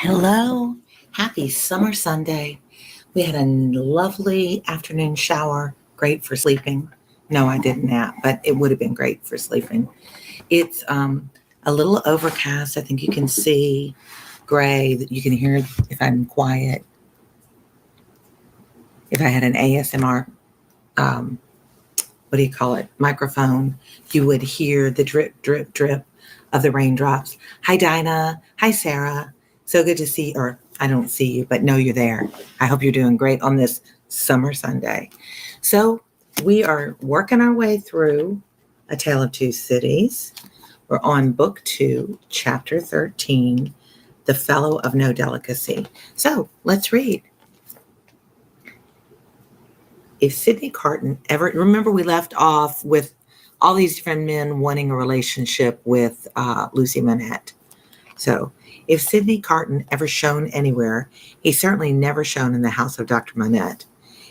Hello, happy summer Sunday. We had a lovely afternoon shower, great for sleeping. No, I didn't nap, but it would have been great for sleeping. It's a little overcast. I think you can see gray, that you can hear if I'm quiet. If I had an ASMR, um, what do you call it, microphone, you would hear the drip, drip, drip of the raindrops. Hi, Dinah. Hi, Sarah. So good to see, or I don't see you, but know you're there. I hope you're doing great on this summer Sunday. So we are working our way through A Tale of Two Cities. We're on book 2, chapter 13, The Fellow of No Delicacy. So let's read. If Sydney Carton ever, remember we left off with all these different men wanting a relationship with Lucy Manette. So if Sydney Carton ever shone anywhere, he certainly never shone in the house of Dr. Manette.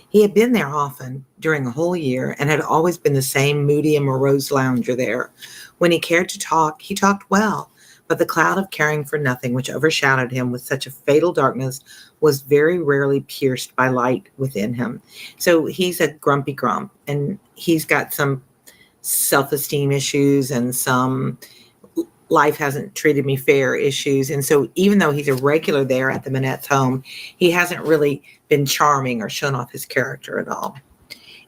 He had been there often during a whole year and had always been the same moody and morose lounger there. When he cared to talk, he talked well, but the cloud of caring for nothing which overshadowed him with such a fatal darkness was very rarely pierced by light within him. So he's a grumpy grump, and he's got some self-esteem issues and some life hasn't treated me fair issues. And so even though he's a regular there at the Manette's home, he hasn't really been charming or shown off his character at all.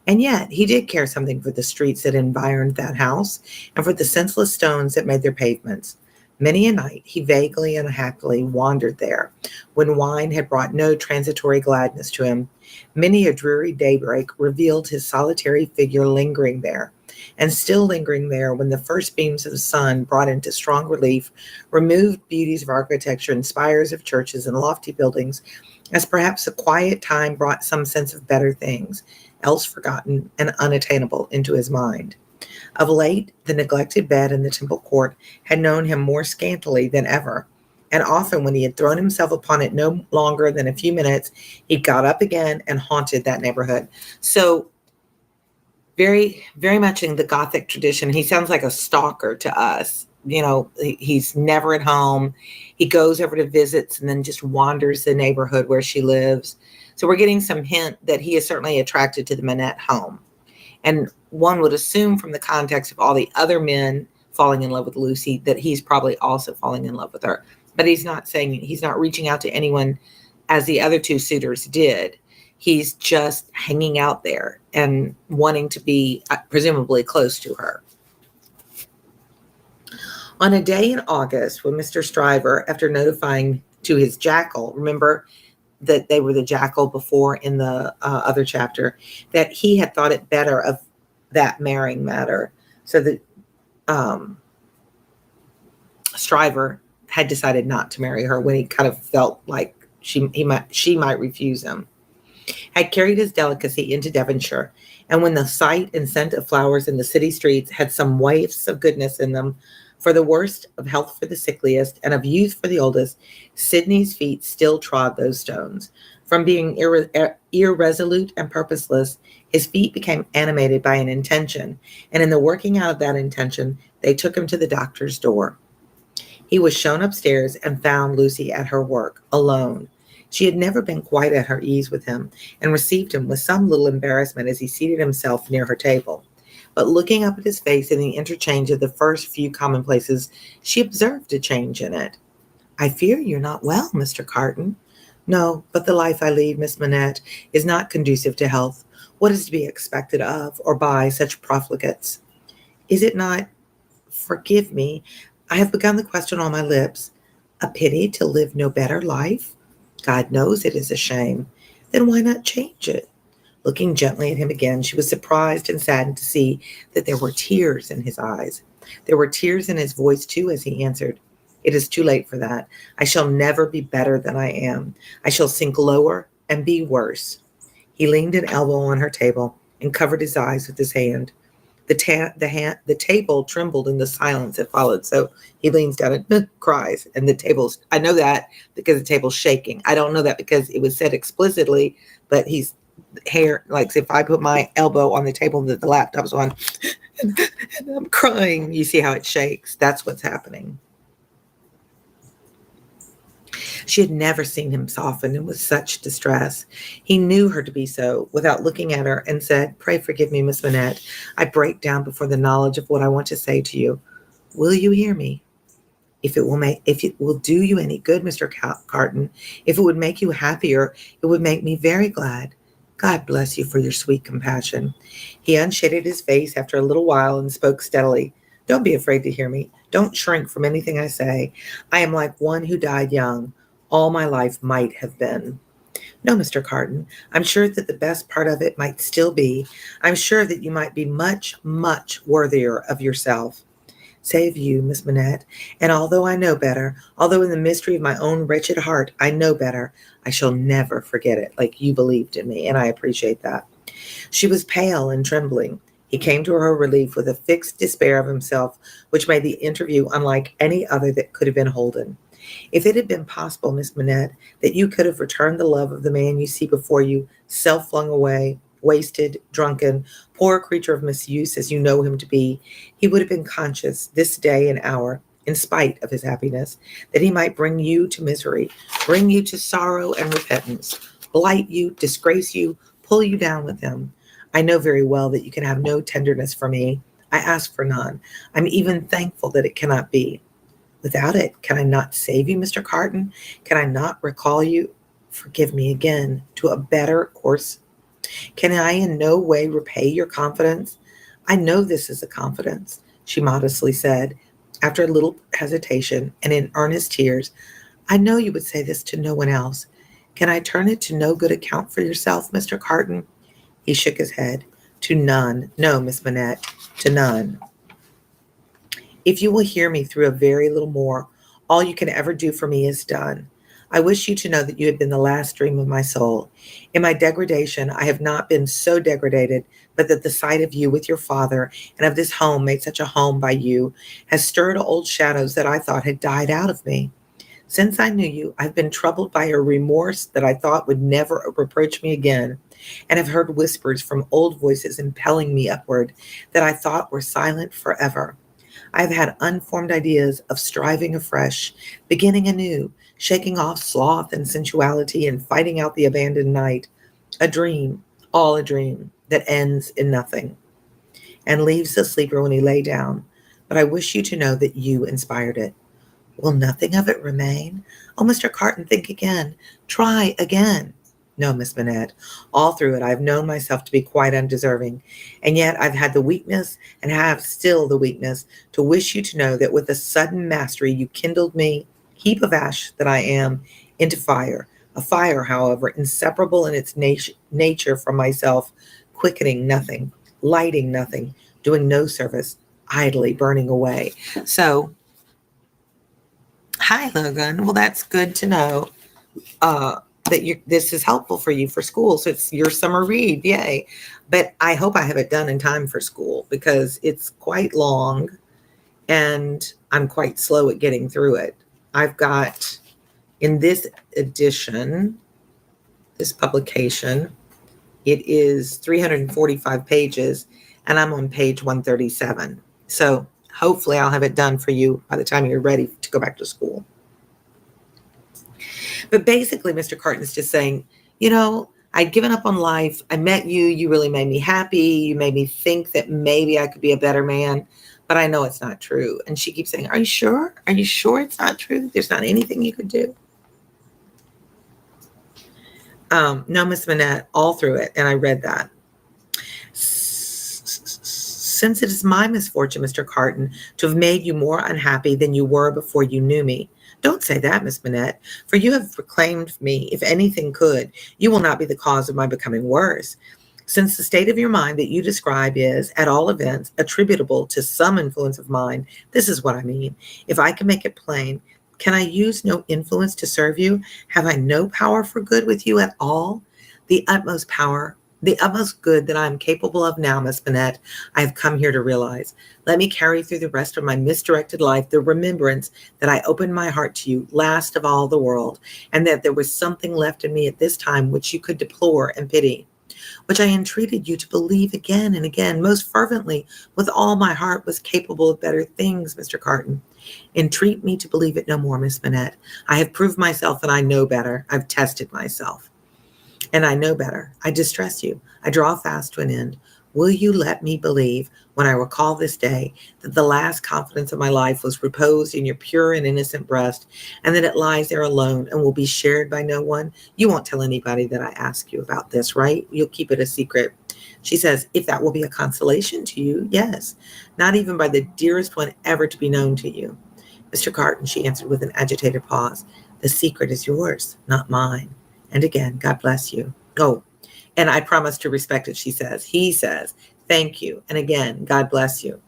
And yet he did care something for the streets that environed that house and for the senseless stones that made their pavements. Many a night he vaguely and happily wandered there, when wine had brought no transitory gladness to him. Many a dreary daybreak revealed his solitary figure lingering there, and still lingering there when the first beams of the sun brought into strong relief removed beauties of architecture and spires of churches and lofty buildings, as perhaps a quiet time brought some sense of better things, else forgotten and unattainable, into his mind. Of late, the neglected bed in the temple court had known him more scantily than ever, and often when he had thrown himself upon it no longer than a few minutes, he got up again and haunted that neighborhood. So very, very much in the Gothic tradition, he sounds like a stalker to us. You know, he's never at home. He goes over to visits and then just wanders the neighborhood where she lives. So we're getting some hint that he is certainly attracted to the Manette home. And one would assume from the context of all the other men falling in love with Lucy that he's probably also falling in love with her. But he's not saying, he's not reaching out to anyone as the other two suitors did. He's just hanging out there and wanting to be presumably close to her. On a day in August when Mr. Stryver, after notifying to his jackal, remember that they were the jackal before in the other chapter, that he had thought it better of that marrying matter, so that Stryver had decided not to marry her when he kind of felt like she might refuse him, had carried his delicacy into Devonshire, and when the sight and scent of flowers in the city streets had some waifs of goodness in them, for the worst, of health for the sickliest, and of youth for the oldest, Sidney's feet still trod those stones. From being irresolute and purposeless, his feet became animated by an intention, and in the working out of that intention, they took him to the doctor's door. He was shown upstairs and found Lucy at her work, alone. She had never been quite at her ease with him, and received him with some little embarrassment as he seated himself near her table. But looking up at his face in the interchange of the first few commonplaces, she observed a change in it. "I fear you're not well, Mr. Carton." "No, but the life I lead, Miss Manette, is not conducive to health. What is to be expected of or by such profligates? Is it not, forgive me, I have begun the question on my lips, a pity to live no better life? God knows it is a shame. Then why not change it?" Looking gently at him again, she was surprised and saddened to see that there were tears in his eyes. There were tears in his voice, too, as he answered, "It is too late for that. I shall never be better than I am. I shall sink lower and be worse." He leaned an elbow on her table and covered his eyes with his hand. The table trembled in the silence that followed. So he leans down and cries, and the table's, I know that because the table's shaking. I don't know that because it was said explicitly, but he's hair, like if I put my elbow on the table that the laptop's on and I'm crying, you see how it shakes. That's what's happening. She had never seen him soften in with such distress. He knew her to be so without looking at her and said, "Pray forgive me, Miss Manette. I break down before the knowledge of what I want to say to you. Will you hear me? If it will do you any good, Mr. Carton, if it would make you happier, it would make me very glad. God bless you for your sweet compassion." He unshaded his face after a little while and spoke steadily. "Don't be afraid to hear me. Don't shrink from anything I say. I am like one who died young. All my life might have been. No, Mr. Carton, I'm sure that the best part of it might still be. I'm sure that you might be much, much worthier of yourself. Save you, Miss Manette, and although I know better, although in the mystery of my own wretched heart I know better, I shall never forget it, like you believed in me, and I appreciate that." She was pale and trembling. He came to her relief with a fixed despair of himself, which made the interview unlike any other that could have been holden. "If it had been possible, Miss Manette, that you could have returned the love of the man you see before you, self-flung away, wasted, drunken, poor creature of misuse as you know him to be, he would have been conscious this day and hour, in spite of his happiness, that he might bring you to misery, bring you to sorrow and repentance, blight you, disgrace you, pull you down with him. I know very well that you can have no tenderness for me. I ask for none. I'm even thankful that it cannot be. Without it, can I not save you, Mr. Carton? Can I not recall you, forgive me again, to a better course? Can I in no way repay your confidence? I know this is a confidence," she modestly said, after a little hesitation and in earnest tears. "I know you would say this to no one else. Can I turn it to no good account for yourself, Mr. Carton?" He shook his head. "To none. No, Miss Manette, to none. If you will hear me through a very little more, all you can ever do for me is done. I wish you to know that you have been the last dream of my soul. In my degradation, I have not been so degraded, but that the sight of you with your father and of this home made such a home by you has stirred old shadows that I thought had died out of me. Since I knew you, I've been troubled by a remorse that I thought would never reproach me again, and have heard whispers from old voices impelling me upward that I thought were silent forever. I have had unformed ideas of striving afresh, beginning anew, shaking off sloth and sensuality and fighting out the abandoned night. A dream, all a dream, that ends in nothing and leaves the sleeper when he lay down. But I wish you to know that you inspired it. Will nothing of it remain? Oh, Mr. Carton, think again. Try again. No, Miss Manette, all through it I have known myself to be quite undeserving, and yet I've had the weakness, and have still the weakness, to wish you to know that with a sudden mastery you kindled me, heap of ash that I am, into fire, a fire, however, inseparable in its nature from myself, quickening nothing, lighting nothing, doing no service, idly burning away." So, hi, Logan. Well, that's good to know. That this is helpful for you for school. So it's your summer read. Yay. But I hope I have it done in time for school because it's quite long and I'm quite slow at getting through it. I've got in this edition, this publication, it is 345 pages and I'm on page 137. So hopefully I'll have it done for you by the time you're ready to go back to school. But basically, Mr. Carton is just saying, I'd given up on life. I met you. You really made me happy. You made me think that maybe I could be a better man, but I know it's not true. And she keeps saying, "Are you sure? Are you sure it's not true? There's not anything you could do?" No, Miss Manette, all through it. And I read that. "Since it is my misfortune, Mr. Carton, to have made you more unhappy than you were before you knew me." "Don't say that, Miss Manette, for you have reclaimed me, if anything could. You will not be the cause of my becoming worse. Since the state of your mind that you describe is, at all events, attributable to some influence of mine, this is what I mean. If I can make it plain, can I use no influence to serve you? Have I no power for good with you at all? The utmost power, the utmost good that I am capable of now, Miss Manette, I have come here to realize. Let me carry through the rest of my misdirected life the remembrance that I opened my heart to you last of all the world, and that there was something left in me at this time which you could deplore and pity, which I entreated you to believe again and again, most fervently, with all my heart, was capable of better things, Mr. Carton. Entreat me to believe it no more, Miss Manette. I have proved myself and I know better. I've tested myself and I know better. I distress you. I draw fast to an end. Will you let me believe, when I recall this day, that the last confidence of my life was reposed in your pure and innocent breast, and that it lies there alone and will be shared by no one? You won't tell anybody that I ask you about this, right? You'll keep it a secret. She says, if that will be a consolation to you, yes. Not even by the dearest one ever to be known to you. Mr. Carton, she answered with an agitated pause, the secret is yours, not mine. And again, God bless you. Oh, and I promise to respect it, she says. He says, thank you. And again, God bless you.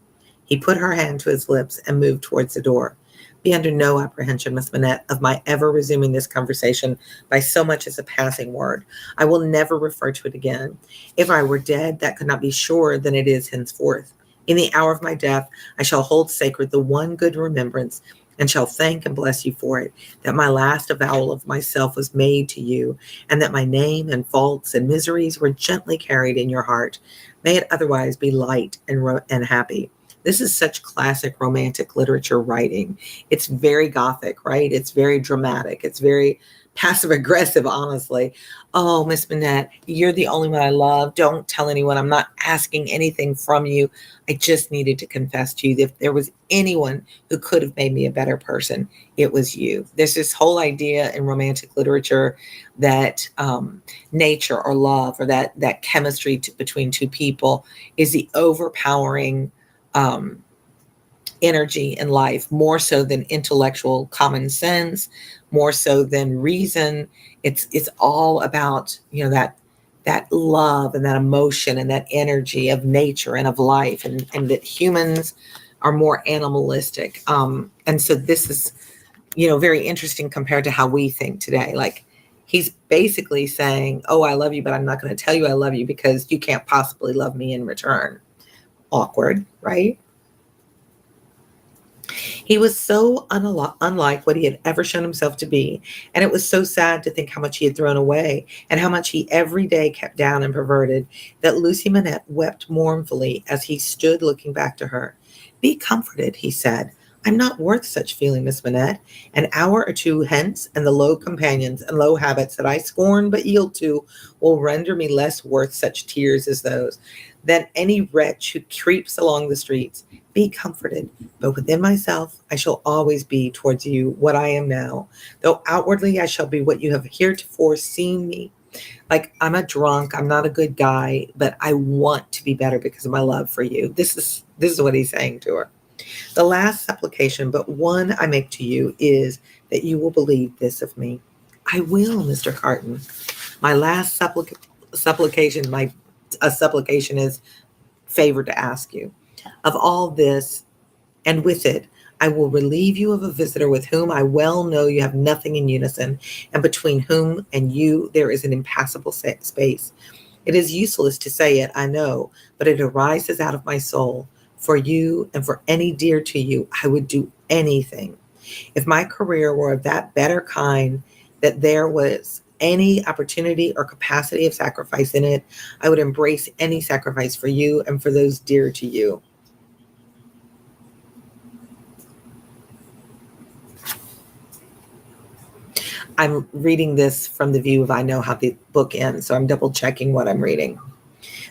He put her hand to his lips and moved towards the door. Be under no apprehension, Miss Manette, of my ever resuming this conversation by so much as a passing word. I will never refer to it again. If I were dead, that could not be surer than it is henceforth. In the hour of my death, I shall hold sacred the one good remembrance, and shall thank and bless you for it, that my last avowal of myself was made to you, and that my name and faults and miseries were gently carried in your heart. May it otherwise be light and happy. This is such classic romantic literature writing. It's very Gothic, right? It's very dramatic. It's very passive aggressive, honestly. Oh, Miss Manette, you're the only one I love. Don't tell anyone. I'm not asking anything from you. I just needed to confess to you that if there was anyone who could have made me a better person, it was you. There's this whole idea in romantic literature that nature or love or that chemistry between two people is the overpowering energy in life, more so than intellectual common sense, more so than reason. It's all about, that love and that emotion and that energy of nature and of life, and that humans are more animalistic. And so this is, very interesting compared to how we think today. Like, he's basically saying, oh, I love you, but I'm not going to tell you I love you because you can't possibly love me in return. Awkward, right? He was so unlike what he had ever shown himself to be, and it was so sad to think how much he had thrown away and how much he every day kept down and perverted, that Lucy Manette wept mournfully as he stood looking back to her. Be comforted, he said. I'm not worth such feeling, Miss Manette. An hour or two hence, and the low companions and low habits that I scorn but yield to will render me less worth such tears as those than any wretch who creeps along the streets. Be comforted, but within myself I shall always be towards you what I am now, though outwardly I shall be what you have heretofore seen me. Like, I'm a drunk, I'm not a good guy, but I want to be better because of my love for you. This is what he's saying to her. The last supplication, but one I make to you, is that you will believe this of me. I will, Mr. Carton. My last supplication, a supplication is favor to ask you. Of all this, and with it, I will relieve you of a visitor with whom I well know you have nothing in unison, and between whom and you there is an impassable space. It is useless to say it, I know, but it arises out of my soul. For you and for any dear to you, I would do anything. If my career were of that better kind, that there was any opportunity or capacity of sacrifice in it, I would embrace any sacrifice for you and for those dear to you. I'm reading this from the view of I know how the book ends, so I'm double checking what I'm reading.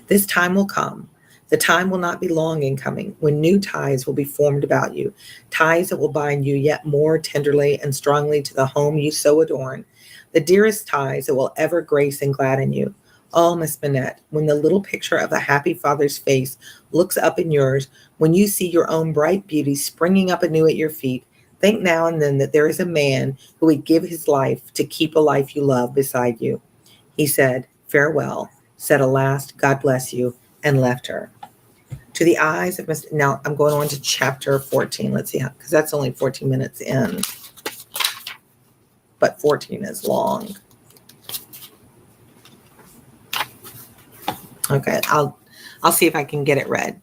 This time will come. The time will not be long in coming when new ties will be formed about you, ties that will bind you yet more tenderly and strongly to the home you so adorn, the dearest ties that will ever grace and gladden you. Oh, Miss Manette, when the little picture of a happy father's face looks up in yours, when you see your own bright beauty springing up anew at your feet, think now and then that there is a man who would give his life to keep a life you love beside you. He said, farewell, said a last, God bless you, and left her. To the eyes of Mr. Now I'm going on to chapter 14. Let's see how, because that's only 14 minutes in, but 14 is long. Okay, I'll see if I can get it read.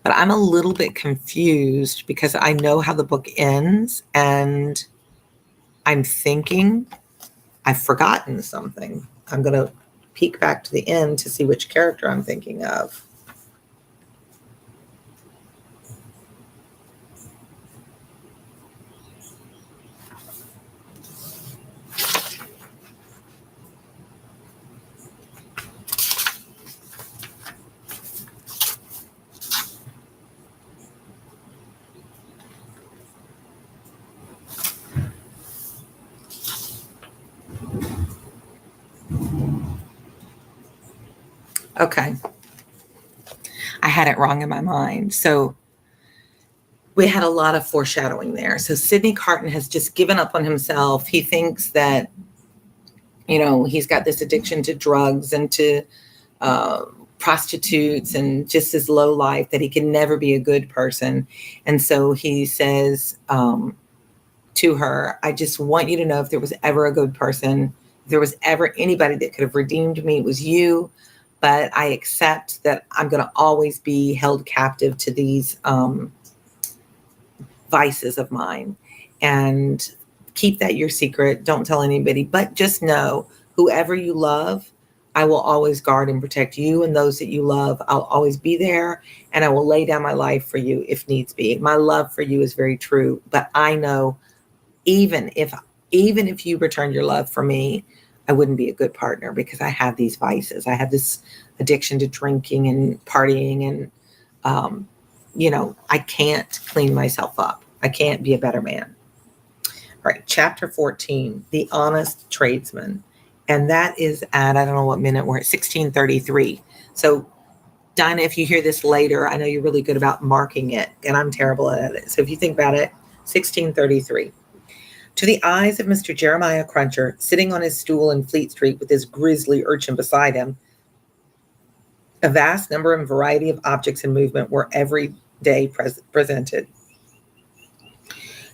But I'm a little bit confused because I know how the book ends, and I'm thinking I've forgotten something. I'm going to peek back to the end to see which character I'm thinking of. Okay. I had it wrong in my mind. So we had a lot of foreshadowing there. So Sidney Carton has just given up on himself. He thinks that, he's got this addiction to drugs and to uh, prostitutes and just his low life, that he can never be a good person. And so he says to her, I just want you to know, if there was ever a good person, if there was ever anybody that could have redeemed me, it was you. But I accept that I'm going to always be held captive to these vices of mine. And keep that your secret. Don't tell anybody, but just know, whoever you love, I will always guard and protect you and those that you love. I'll always be there, and I will lay down my life for you if needs be. My love for you is very true, but I know even if you return your love for me, I wouldn't be a good partner, because I have these vices. I have this addiction to drinking and partying, and I can't clean myself up. I can't be a better man. All right, chapter 14, The Honest Tradesman. And that is at, I don't know what minute we're at, 1633. So, Dinah, if you hear this later, I know you're really good about marking it, and I'm terrible at it. So if you think about it, 1633. To the eyes of Mr. Jeremiah Cruncher, sitting on his stool in Fleet Street with his grisly urchin beside him, a vast number and variety of objects in movement were every day presented.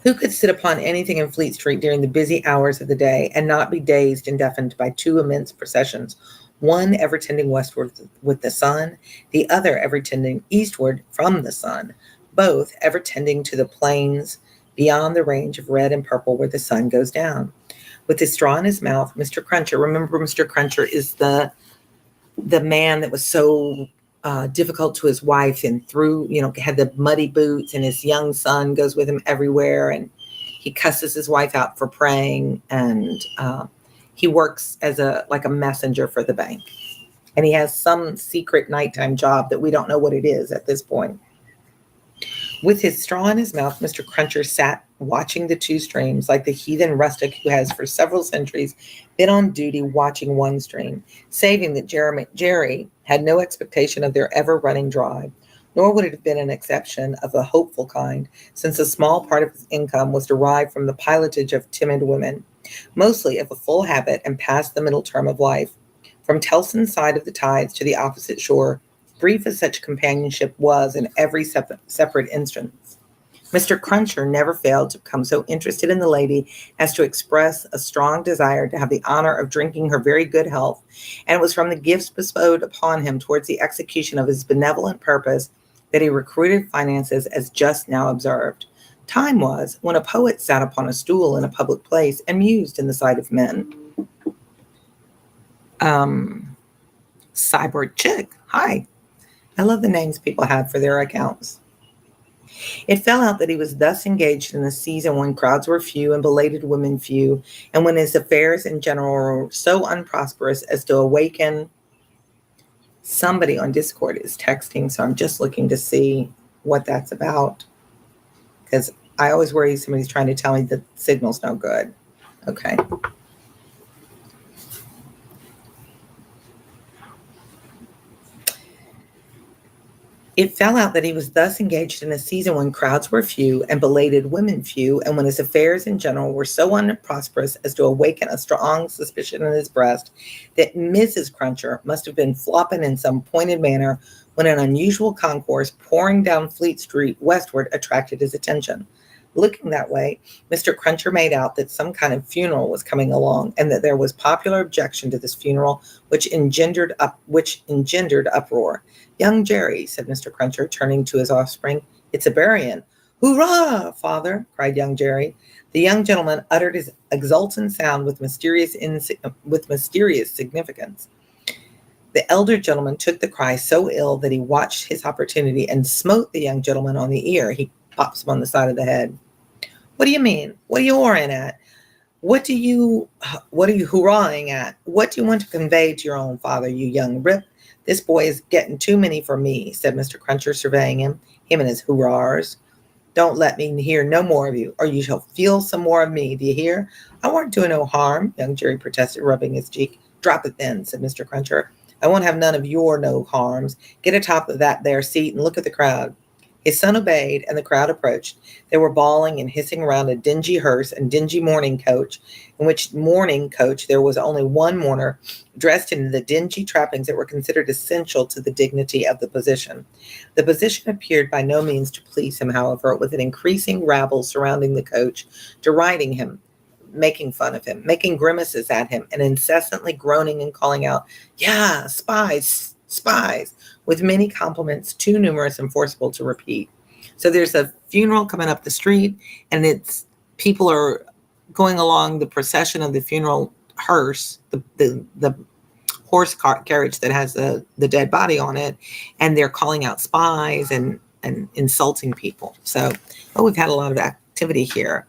Who could sit upon anything in Fleet Street during the busy hours of the day and not be dazed and deafened by two immense processions, one ever tending westward with the sun, the other ever tending eastward from the sun, both ever tending to the plains beyond the range of red and purple where the sun goes down? With his straw in his mouth, Mr. Cruncher, remember Mr. Cruncher is the man that was so difficult to his wife, and had the muddy boots, and his young son goes with him everywhere, and he cusses his wife out for praying, and he works as a messenger for the bank, and he has some secret nighttime job that we don't know what it is at this point. With his straw in his mouth, Mr. Cruncher sat watching the two streams like the heathen rustic who has for several centuries been on duty watching one stream, saving that Jerry had no expectation of their ever running dry, nor would it have been an exception of a hopeful kind, since a small part of his income was derived from the pilotage of timid women, mostly of a full habit and past the middle term of life. From Tellson's side of the tides to the opposite shore, brief as such companionship was in every separate instance, Mr. Cruncher never failed to become so interested in the lady as to express a strong desire to have the honor of drinking her very good health, and it was from the gifts bestowed upon him towards the execution of his benevolent purpose that he recruited finances as just now observed. Time was when a poet sat upon a stool in a public place and mused in the sight of men. Cyborg Chick, hi. I love the names people have for their accounts. It fell out that he was thus engaged in a season when crowds were few and belated women few, and when his affairs in general were so unprosperous as to awaken. Somebody on Discord is texting, so I'm just looking to see what that's about, because I always worry somebody's trying to tell me the signal's no good. Okay. It fell out that he was thus engaged in a season when crowds were few and belated women few, and when his affairs in general were so unprosperous as to awaken a strong suspicion in his breast that Mrs. Cruncher must have been flopping in some pointed manner when an unusual concourse pouring down Fleet Street westward attracted his attention. Looking that way, Mr. Cruncher made out that some kind of funeral was coming along, and that there was popular objection to this funeral, which engendered uproar. "Young Jerry," said Mr. Cruncher, turning to his offspring, "it's a burying." "Hurrah, father!" cried young Jerry. The young gentleman uttered his exultant sound with mysterious significance. The elder gentleman took the cry so ill that he watched his opportunity and smote the young gentleman on the ear. He pops him on the side of the head. "What do you mean? What are you roaring at? What are you hurrahing at? What do you want to convey to your own father, you young rip? This boy is getting too many for me," said Mr. Cruncher, surveying him and his hurrahs. "Don't let me hear no more of you, or you shall feel some more of me. Do you hear?" "I weren't doing no harm," young Jerry protested, rubbing his cheek. "Drop it then," said Mr. Cruncher. I won't have none of your no harms. Get atop of that there seat and look at the crowd. His son obeyed, and the crowd approached. They were bawling and hissing around a dingy hearse and dingy mourning coach, in which mourning coach there was only one mourner, dressed in the dingy trappings that were considered essential to the dignity of the position. The position appeared by no means to please him, however, with an increasing rabble surrounding the coach, deriding him, making fun of him, making grimaces at him, and incessantly groaning and calling out, "Yeah, spies, spies," with many compliments too numerous and forcible to repeat. So there's a funeral coming up the street, and people are going along the procession of the funeral hearse, the horse carriage that has the dead body on it, and they're calling out spies and insulting people. So, we've had a lot of activity here.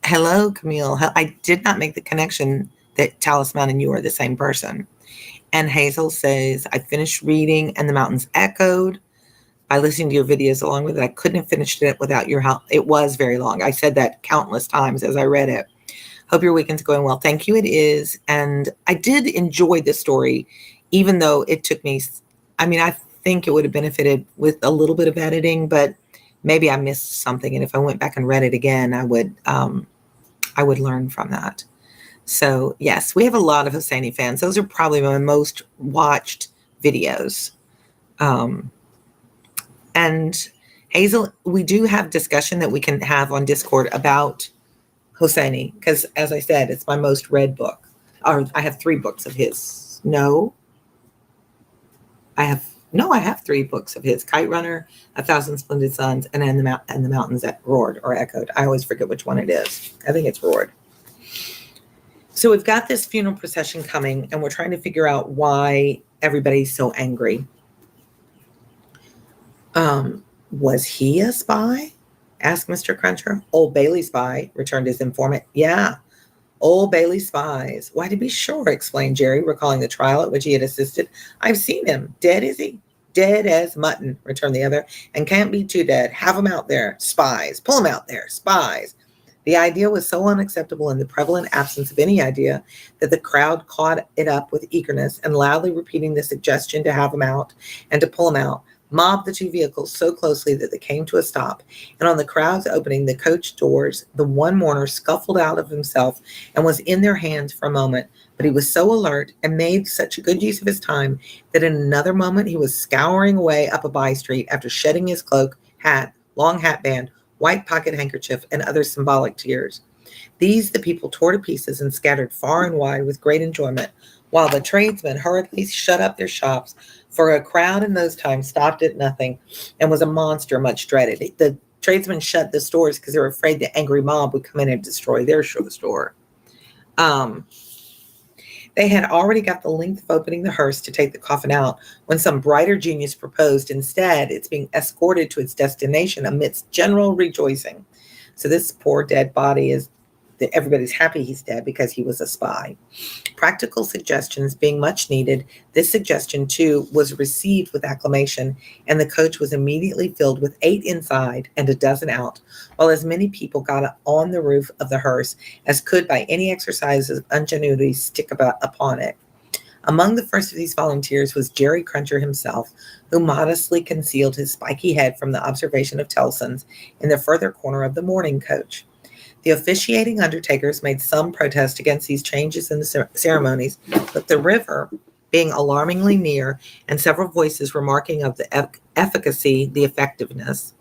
Hello, Camille. I did not make the connection that Talisman and you are the same person. And Hazel says, I finished reading And the Mountains Echoed by listening to your videos along with it. I couldn't have finished it without your help. It was very long. I said that countless times as I read it. Hope your weekend's going well. Thank you. It is. And I did enjoy this story, even though it took me, I think it would have benefited with a little bit of editing, but maybe I missed something. And if I went back and read it again, I would learn from that. So yes, we have a lot of Hosseini fans. Those are probably my most watched videos. And Hazel, we do have discussion that we can have on Discord about Hosseini, because as I said, it's my most read book. Or I have 3 books of his. I have 3 books of his: Kite Runner, A Thousand Splendid Suns, and the Mountains that Roared or Echoed. I always forget which one it is. I think it's Roared. So we've got this funeral procession coming, and we're trying to figure out why everybody's so angry. Was he a spy? Asked Mr. Cruncher. Old Bailey spy, returned his informant. Yeah, Old Bailey spies. Why, to be sure, explained Jerry, recalling the trial at which he had assisted. I've seen him. Dead, is he? Dead as mutton, returned the other, and can't be too dead. Have 'em out there. Spies. Pull 'em out there. Spies. The idea was so unacceptable in the prevalent absence of any idea that the crowd caught it up with eagerness and loudly repeating the suggestion to have 'em out and to pull 'em out, mobbed the 2 vehicles so closely that they came to a stop, and on the crowd's opening the coach doors, the one mourner scuffled out of himself and was in their hands for a moment, but he was so alert and made such a good use of his time that in another moment he was scouring away up a by-street after shedding his cloak, hat, long hat band, white pocket handkerchief, and other symbolic tears. These the people tore to pieces and scattered far and wide with great enjoyment, while the tradesmen hurriedly shut up their shops, for a crowd in those times stopped at nothing and was a monster much dreaded. The tradesmen shut the stores because they were afraid the angry mob would come in and destroy their store. They had already got the length of opening the hearse to take the coffin out when some brighter genius proposed instead its being escorted to its destination amidst general rejoicing. So this poor dead body everybody's happy he's dead because he was a spy. Practical suggestions being much needed, this suggestion too was received with acclamation, and the coach was immediately filled with 8 inside and a dozen out, while as many people got on the roof of the hearse as could by any exercise of ingenuity stick upon it. Among the first of these volunteers was Jerry Cruncher himself, who modestly concealed his spiky head from the observation of Tellson's in the further corner of the mourning coach. The officiating undertakers made some protest against these changes in the ceremonies, but the river, being alarmingly near, and several voices remarking of the efficacy, the effectiveness,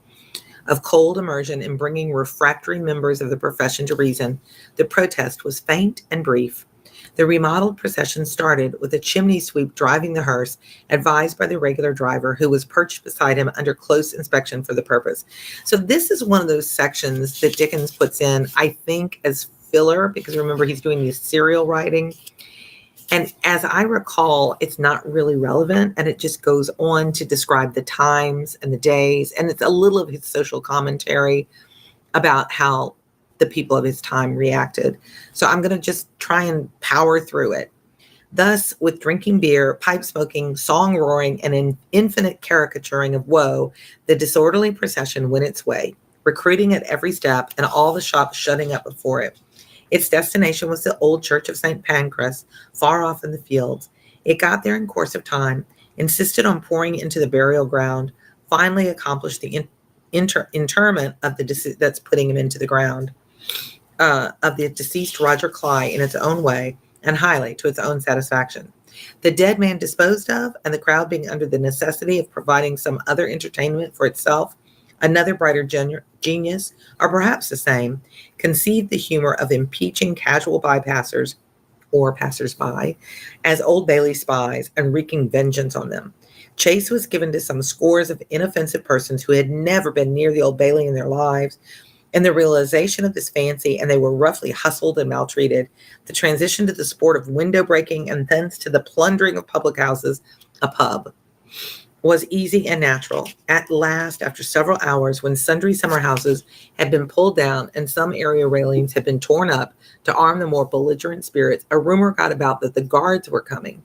of cold immersion in bringing refractory members of the profession to reason, the protest was faint and brief. The remodeled procession started with a chimney sweep driving the hearse, advised by the regular driver, who was perched beside him under close inspection for the purpose. So this is one of those sections that Dickens puts in, I think, as filler, because remember, he's doing these serial writing. And as I recall, it's not really relevant, and it just goes on to describe the times and the days, and it's a little of his social commentary about how the people of his time reacted. So I'm going to just try and power through it. Thus, with drinking beer, pipe smoking, song roaring, and an infinite caricaturing of woe, the disorderly procession went its way, recruiting at every step and all the shops shutting up before it. Its destination was the old church of St. Pancras, far off in the fields. It got there in course of time, insisted on pouring into the burial ground, finally accomplished the interment of the that's putting him into the ground, of the deceased Roger Cly in its own way and highly to its own satisfaction. The dead man disposed of, and the crowd being under the necessity of providing some other entertainment for itself, another brighter genius, or perhaps the same, conceived the humor of impeaching casual bypassers or passers-by as Old Bailey spies and wreaking vengeance on them. Chase was given to some scores of inoffensive persons who had never been near the Old Bailey in their lives. And the realization of this fancy, and they were roughly hustled and maltreated, the transition to the sport of window breaking and thence to the plundering of public houses, a pub, was easy and natural. At last, after several hours, when sundry summer houses had been pulled down and some area railings had been torn up to arm the more belligerent spirits, a rumor got about that the guards were coming.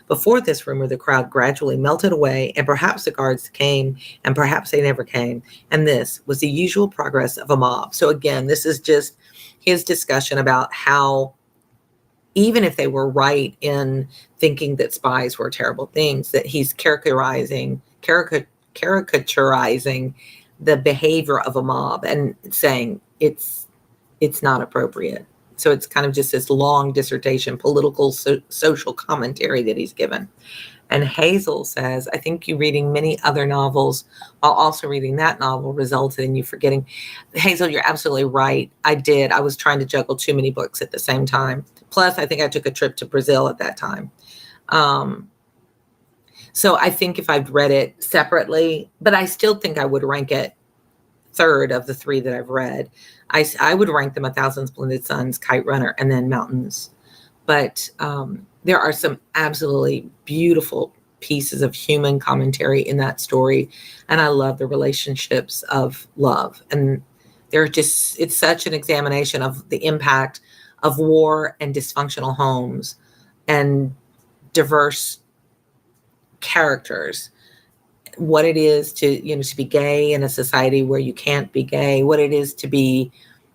Before this rumor, the crowd gradually melted away, and perhaps the guards came, and perhaps they never came. And this was the usual progress of a mob. So again, this is just his discussion about how even if they were right in thinking that spies were terrible things, that he's caricaturizing the behavior of a mob and saying it's not appropriate. So it's kind of just this long dissertation, political, social commentary that he's given. And Hazel says, I think you reading many other novels while also reading that novel resulted in you forgetting. Hazel, you're absolutely right. I did. I was trying to juggle too many books at the same time. Plus, I think I took a trip to Brazil at that time. So I think if I'd read it separately, but I still think I would rank it third of the three that I've read. I would rank them A Thousand Splendid Suns, Kite Runner, and then Mountains. But there are some absolutely beautiful pieces of human commentary in that story. And I love the relationships of love. And it's such an examination of the impact of war and dysfunctional homes and diverse characters. What it is to be gay in a society where you can't be gay, what it is to be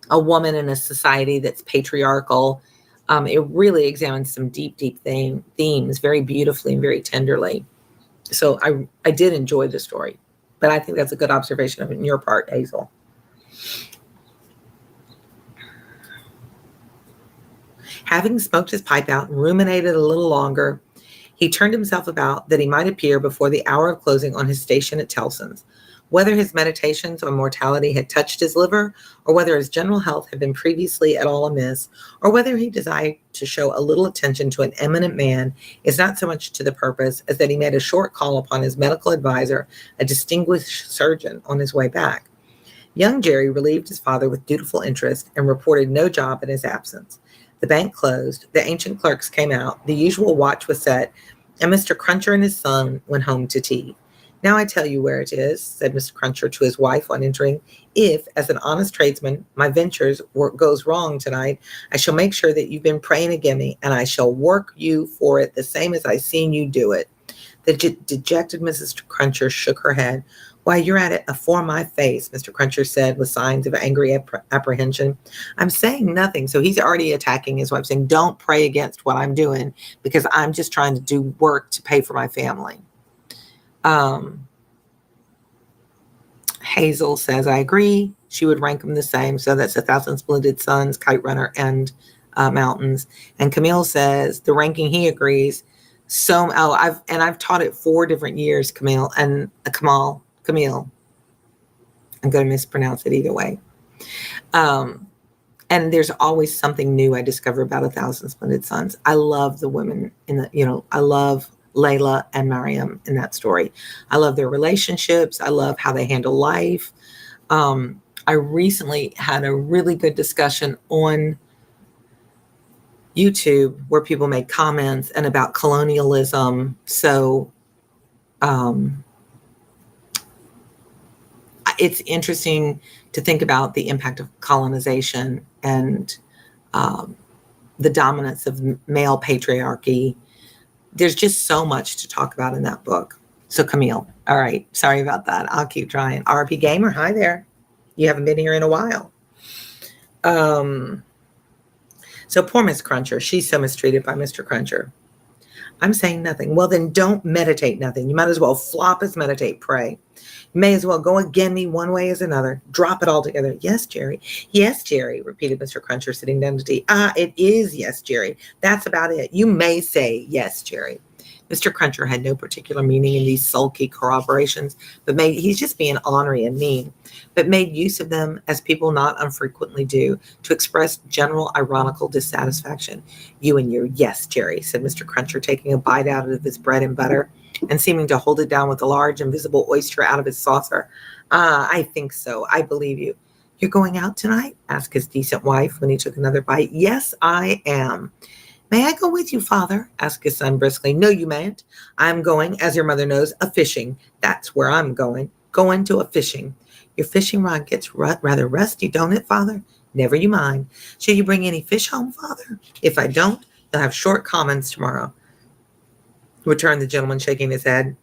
a woman in a society that's patriarchal. It really examines some deep themes very beautifully and very tenderly. So I did enjoy the story, but I think that's a good observation on your part, Hazel. Having smoked his pipe out and ruminated a little longer, he turned himself about that he might appear before the hour of closing on his station at Tellson's. Whether his meditations on mortality had touched his liver, or whether his general health had been previously at all amiss, or whether he desired to show a little attention to an eminent man, is not so much to the purpose as that he made a short call upon his medical advisor, a distinguished surgeon, on his way back. Young Jerry relieved his father with dutiful interest and reported no job in his absence. The bank closed, the ancient clerks came out, the usual watch was set, and Mr. Cruncher and his son went home to tea. Now I tell you where it is, said Mr. Cruncher to his wife on entering. If, as an honest tradesman, my ventures goes wrong tonight, I shall make sure that you've been praying against me, and I shall work you for it the same as I seen you do it. The dejected Mrs. Cruncher shook her head. Why, you're at it afore my face, Mr. Cruncher said with signs of angry apprehension. I'm saying nothing. So he's already attacking his wife, saying, don't pray against what I'm doing because I'm just trying to do work to pay for my family. Hazel says, I agree. She would rank them the same. So that's A Thousand Splendid Suns, Kite Runner, and Mountains. And Camille says the ranking he agrees. So, I've taught it 4 different years, Camille. I'm going to mispronounce it either way. And there's always something new I discover about A Thousand Splendid Suns. I love the women I love Layla and Mariam in that story. I love their relationships. I love how they handle life. I recently had a really good discussion on YouTube where people made comments and about colonialism. So, it's interesting to think about the impact of colonization and the dominance of male patriarchy. There's just so much to talk about in that book. So Camille, all right, sorry about that. I'll keep trying. RP Gamer, hi there. You haven't been here in a while. So poor Miss Cruncher, she's so mistreated by Mr. Cruncher. I'm saying nothing. Well, then don't meditate nothing. You might as well flop as meditate, pray. You may as well go again me one way as another. Drop it all together. Yes, Jerry. Yes, Jerry, repeated Mr. Cruncher, sitting down to tea. It is yes, Jerry. That's about it. You may say yes, Jerry. Mr. Cruncher had no particular meaning in these sulky corroborations, but he's just being ornery and mean, but made use of them, as people not unfrequently do, to express general ironical dissatisfaction. You and your yes, Jerry, said Mr. Cruncher, taking a bite out of his bread and butter and seeming to hold it down with a large invisible oyster out of his saucer. I think so. I believe you. You're going out tonight? Asked his decent wife when he took another bite. Yes, I am. May I go with you, Father? Asked his son briskly. No, you mayn't. I'm going, as your mother knows, a-fishing. That's where I'm going. Going to a-fishing. Your fishing rod gets rather rusty, don't it, Father? Never you mind. Shall you bring any fish home, Father? If I don't, you'll have short commons tomorrow, returned the gentleman, shaking his head.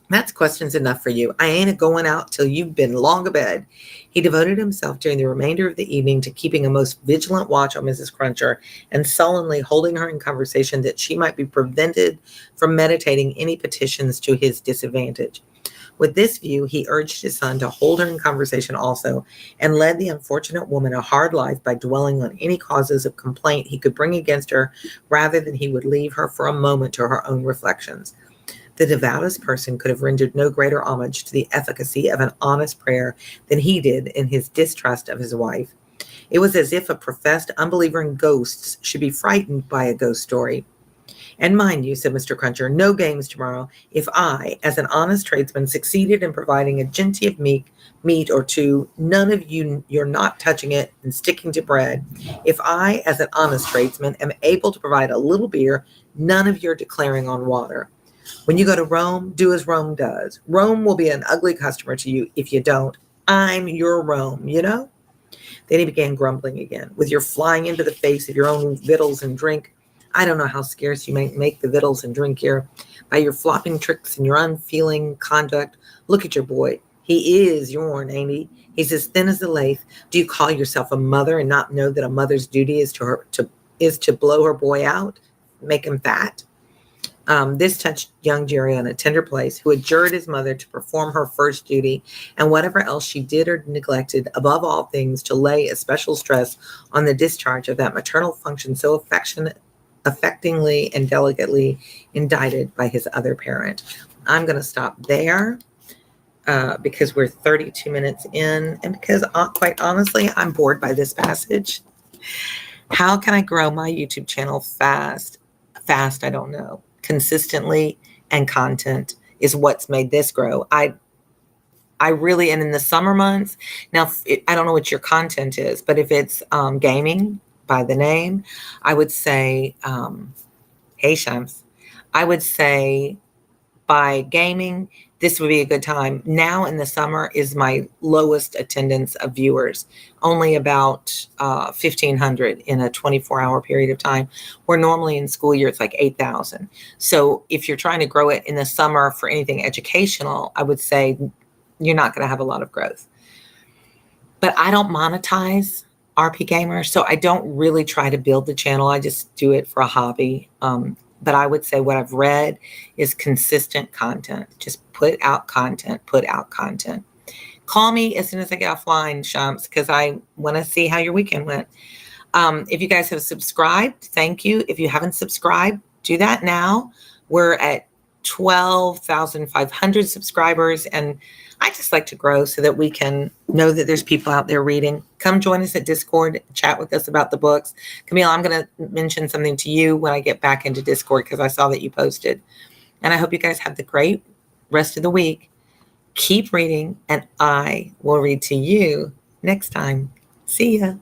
That's questions enough for you. I ain't a-going out till you've been long abed. He devoted himself during the remainder of the evening to keeping a most vigilant watch on Mrs. Cruncher and sullenly holding her in conversation that she might be prevented from meditating any petitions to his disadvantage. With this view, he urged his son to hold her in conversation also, and led the unfortunate woman a hard life by dwelling on any causes of complaint he could bring against her, rather than he would leave her for a moment to her own reflections. The devoutest person could have rendered no greater homage to the efficacy of an honest prayer than he did in his distrust of his wife. It was as if a professed unbeliever in ghosts should be frightened by a ghost story. And mind you, said Mr. Cruncher, no games tomorrow. If I, as an honest tradesman, succeeded in providing a jinty of meat or two, none of you're not touching it and sticking to bread. If I, as an honest tradesman, am able to provide a little beer, none of your declaring on water. When you go to Rome, do as Rome does. Rome will be an ugly customer to you if you don't. I'm your Rome, you know? Then he began grumbling again. With your flying into the face of your own victuals and drink, I don't know how scarce you may make the victuals and drink here. By your flopping tricks and your unfeeling conduct, look at your boy. He is yourn, ain't he? He's as thin as a lath. Do you call yourself a mother and not know that a mother's duty is to blow her boy out, make him fat? This touched young Jerry on a tender place, who adjured his mother to perform her first duty, and whatever else she did or neglected, above all things, to lay especial stress on the discharge of that maternal function so affectingly and delicately indicted by his other parent. I'm going to stop there because we're 32 minutes in, and because quite honestly, I'm bored by this passage. How can I grow my YouTube channel fast? I don't know. Consistently, and content is what's made this grow. I really, and in the summer months, now I don't know what your content is, but if it's gaming by the name, I would say, hey Shams, I would say by gaming, this would be a good time. Now in the summer is my lowest attendance of viewers, only about 1,500 in a 24-hour period of time, where normally in school year it's like 8,000. So if you're trying to grow it in the summer for anything educational, I would say you're not going to have a lot of growth. But I don't monetize RP Gamer, so I don't really try to build the channel. I just do it for a hobby. But I would say what I've read is consistent content. Just put out content. Call me as soon as I get offline, Shams, because I want to see how your weekend went. If you guys have subscribed, thank you. If you haven't subscribed, do that now. We're at 12,500 subscribers, and I just like to grow so that we can know that there's people out there reading. Come join us at Discord, chat with us about the books. Camille, I'm going to mention something to you when I get back into Discord because I saw that you posted. And I hope you guys have the great rest of the week. Keep reading, and I will read to you next time. See ya.